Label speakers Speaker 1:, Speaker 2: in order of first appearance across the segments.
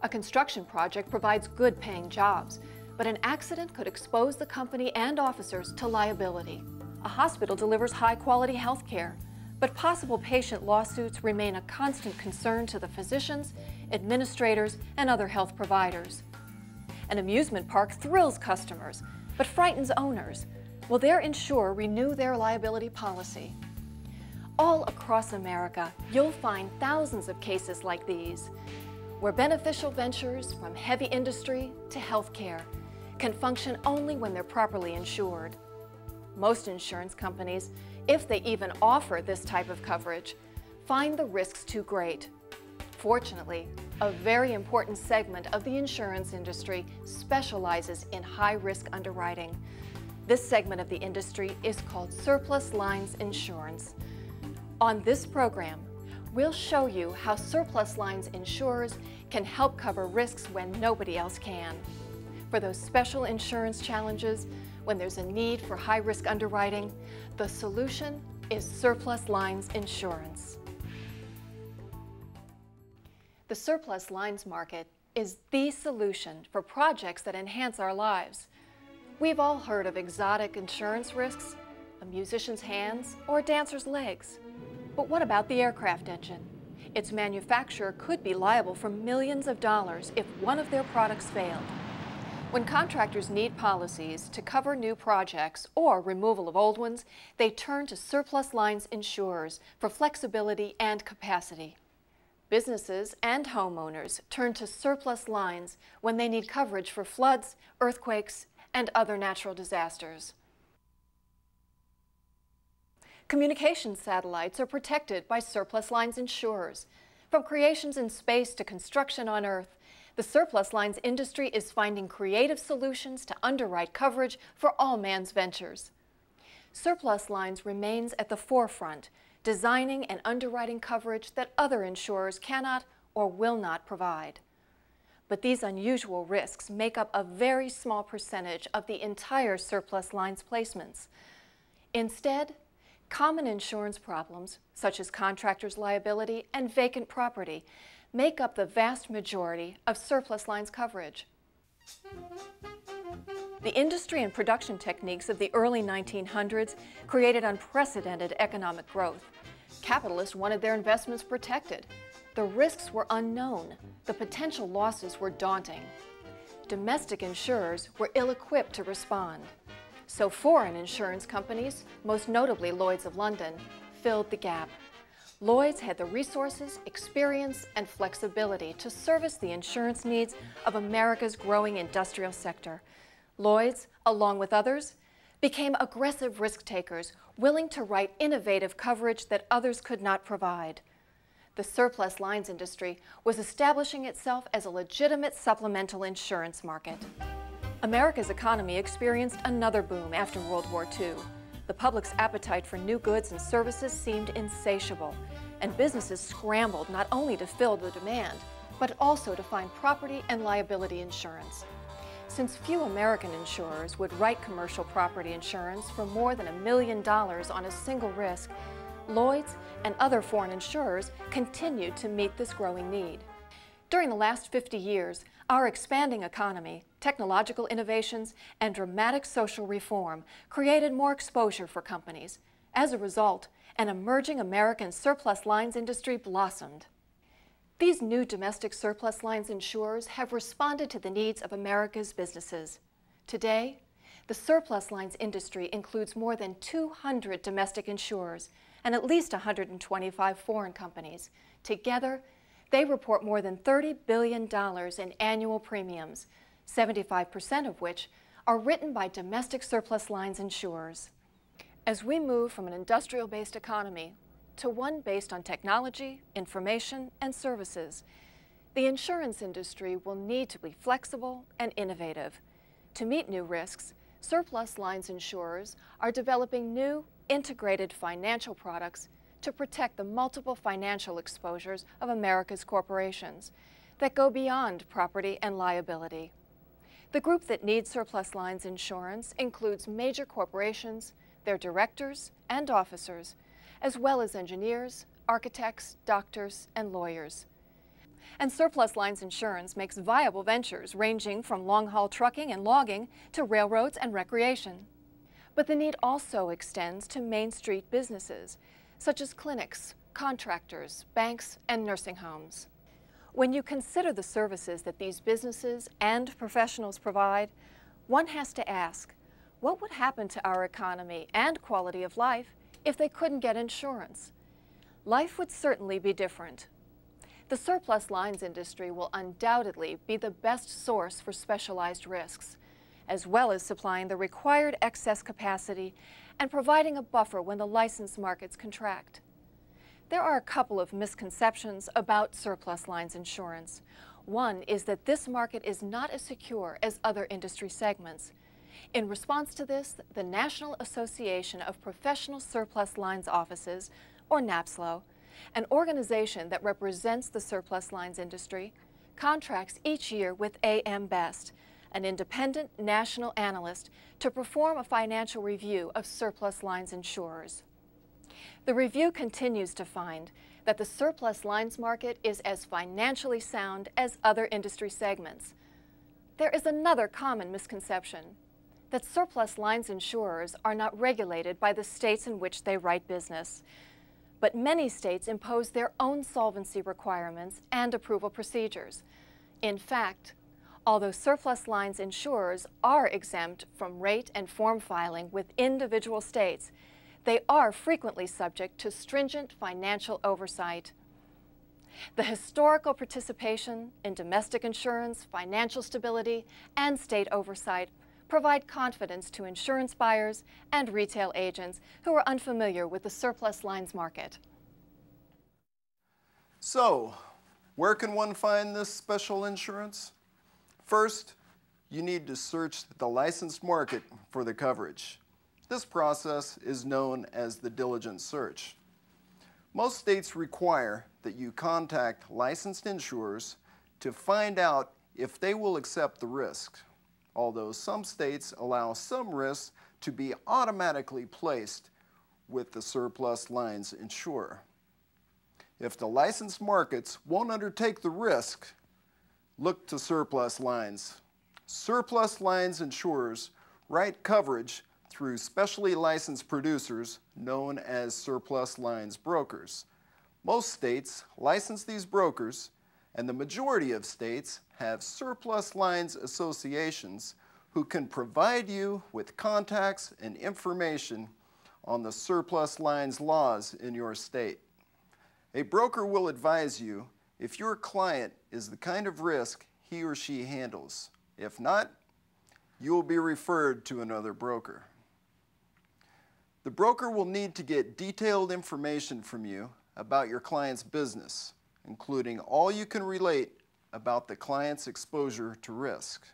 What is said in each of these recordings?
Speaker 1: A construction project provides good-paying jobs, but an accident could expose the company and officers to liability. A hospital delivers high-quality health care, but possible patient lawsuits remain a constant concern to the physicians, administrators, and other health providers. An amusement park thrills customers, but frightens owners. Will their insurer renew their liability policy? All across America, you'll find thousands of cases like these, where beneficial ventures from heavy industry to healthcare can function only when they're properly insured. Most insurance companies, if they even offer this type of coverage, find the risks too great. Fortunately, a very important segment of the insurance industry specializes in high-risk underwriting. This segment of the industry is called surplus lines insurance. On this program, we'll show you how surplus lines insurers can help cover risks when nobody else can. For those special insurance challenges, when there's a need for high-risk underwriting, the solution is surplus lines insurance. The surplus lines market is the solution for projects that enhance our lives. We've all heard of exotic insurance risks, a musician's hands or a dancer's legs. But what about the aircraft engine? Its manufacturer could be liable for millions of dollars if one of their products failed. When contractors need policies to cover new projects or removal of old ones, they turn to surplus lines insurers for flexibility and capacity. Businesses and homeowners turn to surplus lines when they need coverage for floods, earthquakes, and other natural disasters. Communications satellites are protected by surplus lines insurers. From creations in space to construction on Earth, the surplus lines industry is finding creative solutions to underwrite coverage for all man's ventures. Surplus lines remains at the forefront, designing and underwriting coverage that other insurers cannot or will not provide. But these unusual risks make up a very small percentage of the entire surplus lines placements. Instead, common insurance problems, such as contractors' liability and vacant property, make up the vast majority of surplus lines coverage. The industry and production techniques of the early 1900s created unprecedented economic growth. Capitalists wanted their investments protected. The risks were unknown. The potential losses were daunting. Domestic insurers were ill-equipped to respond. So foreign insurance companies, most notably Lloyd's of London, filled the gap. Lloyd's had the resources, experience, and flexibility to service the insurance needs of America's growing industrial sector. Lloyd's, along with others, became aggressive risk takers, willing to write innovative coverage that others could not provide. The surplus lines industry was establishing itself as a legitimate supplemental insurance market. America's economy experienced another boom after World War II. The public's appetite for new goods and services seemed insatiable, and businesses scrambled not only to fill the demand, but also to find property and liability insurance. Since few American insurers would write commercial property insurance for more than $1 million on a single risk, Lloyd's and other foreign insurers continued to meet this growing need. During the last 50 years, our expanding economy, technological innovations, and dramatic social reform created more exposure for companies. As a result, an emerging American surplus lines industry blossomed. These new domestic surplus lines insurers have responded to the needs of America's businesses. Today, the surplus lines industry includes more than 200 domestic insurers and at least 125 foreign companies. Together, they report more than $30 billion in annual premiums, 75% of which are written by domestic surplus lines insurers. As we move from an industrial-based economy to one based on technology, information, and services, the insurance industry will need to be flexible and innovative. To meet new risks, surplus lines insurers are developing new, integrated financial products to protect the multiple financial exposures of America's corporations that go beyond property and liability. The group that needs surplus lines insurance includes major corporations, their directors and officers, as well as engineers, architects, doctors, and lawyers. And surplus lines insurance makes viable ventures ranging from long-haul trucking and logging to railroads and recreation. But the need also extends to Main Street businesses, such as clinics, contractors, banks, and nursing homes. When you consider the services that these businesses and professionals provide, one has to ask, what would happen to our economy and quality of life if they couldn't get insurance? Life would certainly be different. The surplus lines industry will undoubtedly be the best source for specialized risks, as well as supplying the required excess capacity and providing a buffer when the license markets contract. There are a couple of misconceptions about surplus lines insurance. One is that this market is not as secure as other industry segments. In response to this, the National Association of Professional Surplus Lines Offices, or NAPSLO, an organization that represents the surplus lines industry, contracts each year with AM Best, an independent national analyst, to perform a financial review of surplus lines insurers. The review continues to find that the surplus lines market is as financially sound as other industry segments. There is another common misconception, that surplus lines insurers are not regulated by the states in which they write business. But many states impose their own solvency requirements and approval procedures. In fact, although surplus lines insurers are exempt from rate and form filing with individual states, they are frequently subject to stringent financial oversight. The historical participation in domestic insurance, financial stability, and state oversight provide confidence to insurance buyers and retail agents who are unfamiliar with the surplus lines market.
Speaker 2: So, where can one find this special insurance? First, you need to search the licensed market for the coverage. This process is known as the diligent search. Most states require that you contact licensed insurers to find out if they will accept the risk, although some states allow some risks to be automatically placed with the surplus lines insurer. If the licensed markets won't undertake the risk, look to surplus lines. Surplus lines insurers write coverage through specially licensed producers known as surplus lines brokers. Most states license these brokers, and the majority of states have surplus lines associations who can provide you with contacts and information on the surplus lines laws in your state. A broker will advise you if your client is the kind of risk he or she handles. If not, you will be referred to another broker. The broker will need to get detailed information from you about your client's business, including all you can relate about the client's exposure to risk.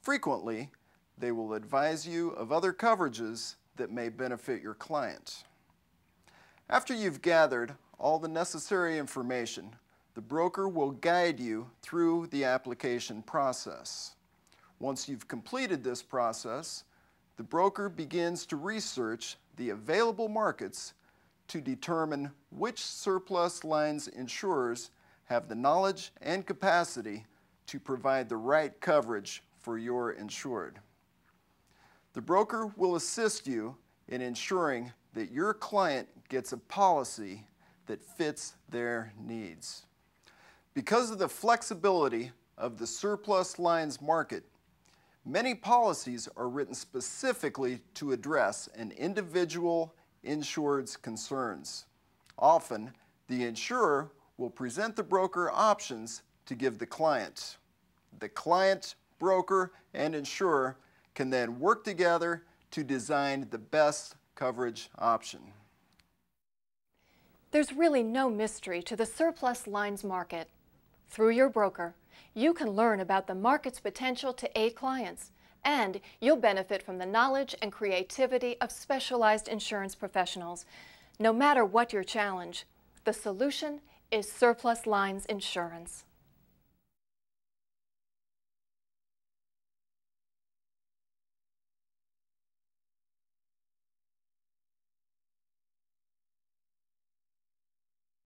Speaker 2: Frequently, they will advise you of other coverages that may benefit your client. After you've gathered all the necessary information, the broker will guide you through the application process. Once you've completed this process, the broker begins to research the available markets to determine which surplus lines insurers have the knowledge and capacity to provide the right coverage for your insured. The broker will assist you in ensuring that your client gets a policy that fits their needs. Because of the flexibility of the surplus lines market, many policies are written specifically to address an individual insured's concerns. Often, the insurer will present the broker options to give the client. The client, broker, and insurer can then work together to design the best coverage option.
Speaker 1: There's really no mystery to the surplus lines market. Through your broker, you can learn about the market's potential to aid clients, and you'll benefit from the knowledge and creativity of specialized insurance professionals. No matter what your challenge, the solution is surplus lines insurance.